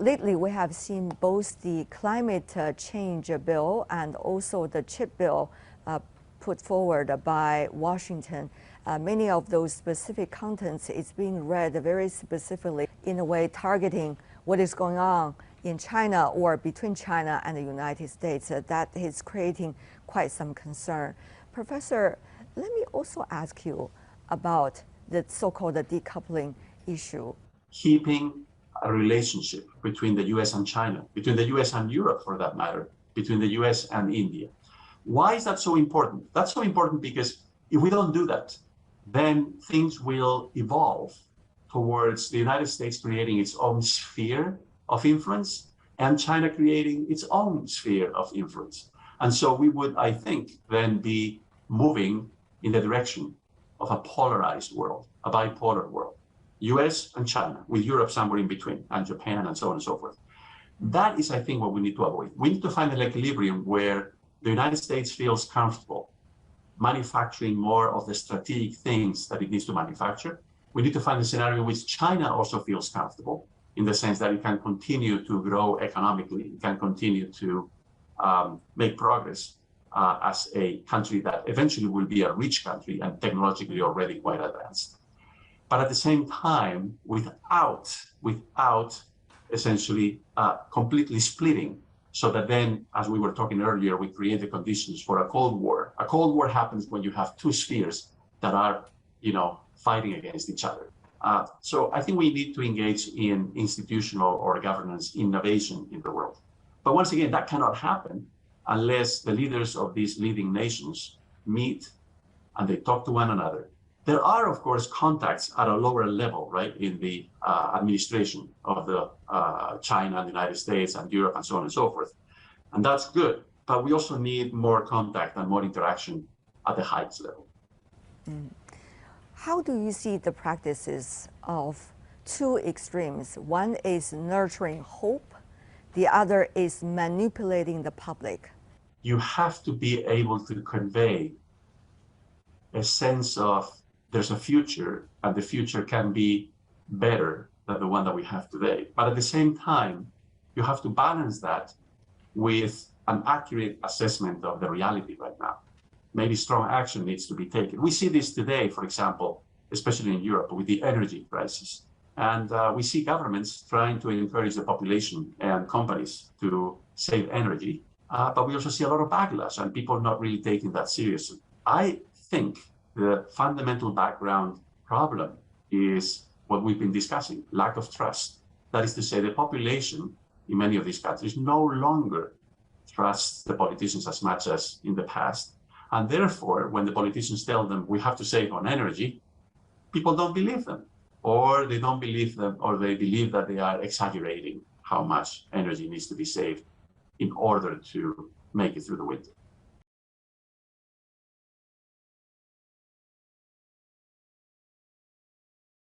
lately we have seen both the climate change bill and also the chip bill put forward by Washington. Many of those specific contents is being read very specifically, in a way targeting what is going on in China or between China and the United States. That is creating quite some concern. Professor, let me also ask you about the so-called decoupling issue. Keeping a relationship between the U.S. and China, between the U.S. and Europe for that matter, between the U.S. and India. Why is that so important? That's so important because if we don't do that, then things will evolve towards the United States creating its own sphere of influence and China creating its own sphere of influence. And so we would, I think, then be moving in the direction of a polarized world, a bipolar world. U.S. and China, with Europe somewhere in between, and Japan, and so on and so forth. That is, I think, what we need to avoid. We need to find an equilibrium where the United States feels comfortable manufacturing more of the strategic things that it needs to manufacture. We need to find a scenario in which China also feels comfortable, in the sense that it can continue to grow economically, it can continue to make progress as a country that eventually will be a rich country and technologically already quite advanced. But at the same time, without essentially completely splitting, so that then, as we were talking earlier, we create the conditions for a Cold War. A Cold War happens when you have two spheres that are, fighting against each other. So I think we need to engage in institutional or governance innovation in the world. But once again, that cannot happen unless the leaders of these leading nations meet and they talk to one another. There are, of course, contacts at a lower level, right, in the administration of the China and the United States and Europe and so on and so forth. And that's good, but we also need more contact and more interaction at the highest level. How do you see the practices of two extremes? One is nurturing hope, the other is manipulating the public. You have to be able to convey a sense of there's a future, and the future can be better than the one that we have today. But at the same time, you have to balance that with an accurate assessment of the reality right now. Maybe strong action needs to be taken. We see this today, for example, especially in Europe, with the energy crisis. And we see governments trying to encourage the population and companies to save energy. But we also see a lot of backlash and people not really taking that seriously. I think the fundamental background problem is what we've been discussing, lack of trust. That is to say, the population in many of these countries no longer trusts the politicians as much as in the past. And therefore, when the politicians tell them we have to save on energy, people don't believe them, or they don't believe them, or they believe that they are exaggerating how much energy needs to be saved in order to make it through the winter.